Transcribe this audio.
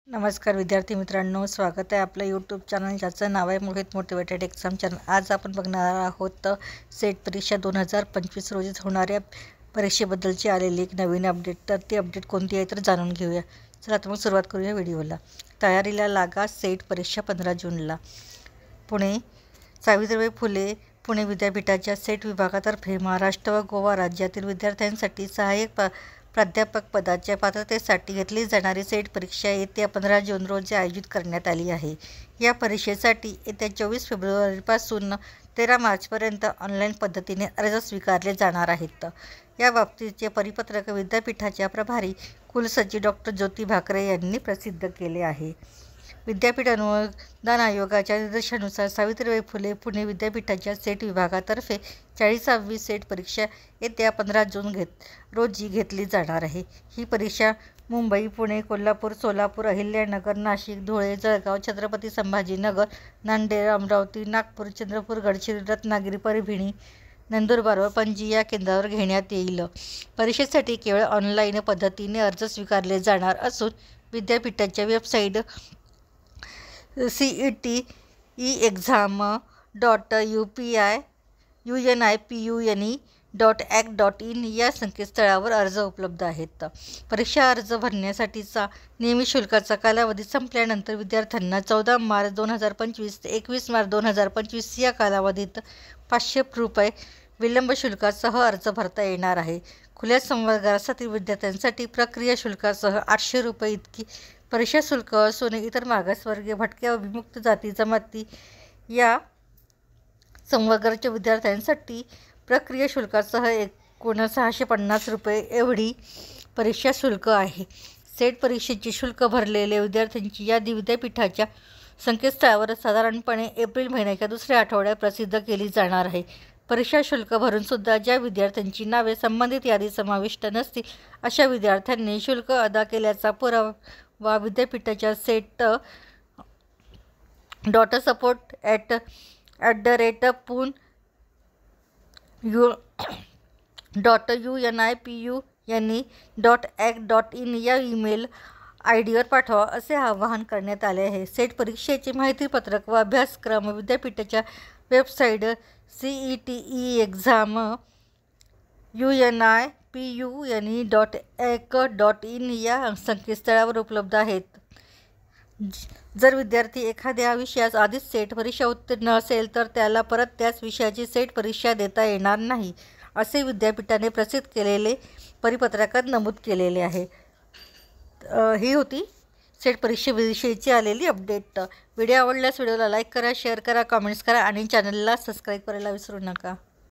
नमस्कार विद्यार्थी मित्रांनो, स्वागत आहे आपलं यूट्यूब चॅनल ज्याचं नाव आहे मोहित मोटिवेटेड एक्झाम चॅनल। आज आपण बघणार आहोत सेट परीक्षा 2025 रोजी होणाऱ्या परीक्षेबद्दलची आलेली एक नवीन अपडेट। तर ती अपडेट कोणती आहे तर जाणून घेऊया। चला तर मग सुरुवात करूया व्हिडिओला। तयारीला लागा, सेट परीक्षा 15 जूनला। पुणे सावित्रीबाई फुले पुणे विद्यापीठाच्या सेट विभागातर्फे महाराष्ट्र व गोवा राज्यातील विद्यार्थ्यांसाठी सहाय्यक प्राध्यापक पदाच्या पात्रतेसाठी घेतली जाणारी सेट परीक्षा येत्या 15 जून रोजी आयोजित करण्यात आली आहे। या परीक्षेसाठी येत्या 24 फेब्रुवारीपासून 13 मार्चपर्यंत ऑनलाईन पद्धतीने अर्ज स्वीकारले जाणार आहेत। याबाबतीचे परिपत्रक विद्यापीठाच्या प्रभारी कुलसचिव डॉ. ज्योती भाकरे यांनी प्रसिद्ध केले आहे। विद्यापीठ अनुदान आयोगाच्या निर्देशानुसार सावित्रीबाई फुले पुणे विद्यापीठाच्या सेट विभागातर्फे 40वी सेट परीक्षा येत्या 15 जून रोजी घेतली जाणार आहे। ही परीक्षा मुंबई, पुणे, कोल्हापूर, सोलापूर, अहिल्यानगर, नाशिक, धुळे, जळगाव, छत्रपती संभाजीनगर, नांदेड, अमरावती, नागपूर, चंद्रपूर, गडचिरोली, रत्नागिरी, परभणी, नंदुरबार व पणजी या केंद्रावर घेण्यात येईल। परीक्षेसाठी केवळ ऑनलाईन पद्धतीने अर्ज स्वीकारले जाणार असून विद्यापीठाच्या वेबसाईट CET-exam.upuni.ac.in या संकेतस्थळावर अर्ज उपलब्ध आहेत। परीक्षा अर्ज भरण्यासाठीचा नियमित शुल्काचा कालावधी संपल्यानंतर विद्यार्थ्यांना 14 मार्च 2025 ते 21 मार्च 2025 या कालावधीत 500 रुपये विलंब शुल्कासह अर्ज भरता येणार आहे। खुल्या संवर्गासाठी विद्यार्थ्यांसाठी प्रक्रिया शुल्कासह 800 रुपये इतकी परीक्षा शुल्क असून इतर मागासवर्गीय, भटक्या व विमुक्त जाती जमाती या संवर्गाच्या विद्यार्थ्यांसाठी प्रक्रिया शुल्कासह एकूण 650 रुपये एवढी परीक्षा शुल्क आहे। सेट परीक्षेचे शुल्क भरलेल्या विद्यार्थ्यांची यादी विद्यापीठाच्या संकेतस्थळावर साधारणपणे एप्रिल महिन्याच्या दुसऱ्या आठवड्यात प्रसिद्ध केली जाणार आहे। परीक्षा शुल्क भरून सुद्धा ज्या विद्यार्थ्यांची नावे संबंधित यादीत समाविष्ट नसतील अशा विद्यार्थ्यांनी शुल्क अदा केल्याचा पुरावा विद्यापीठाच्या set.support@pun.unipuni.ac.in या ईमेल आयडीवर पाठवा असे आवाहन करण्यात आले आहे। सेट परीक्षेचे माहितीपत्रक व अभ्यासक्रम विद्यापीठाच्या वेबसाईट CET-exam.unipuni.ac.in या संकेतस्थळावर उपलब्ध आहेत। जर विद्यार्थी एखाद्या विषयास आधीच सेट परीक्षा उत्तीर्ण असेल तर त्याला परत त्याच विषयाची सेट परीक्षा देता येणार नाही, असे विद्यापीठाने प्रसिद्ध केलेले परिपत्रकात नमूद केलेले आहे। ही होती सेट परीक्षेविषयीची आलेली अपडेट। व्हिडिओ आवडल्यास व्हिडिओला लाईक करा, शेअर करा, कमेंट्स करा आणि चॅनलला सबस्क्राईब करायला विसरू नका।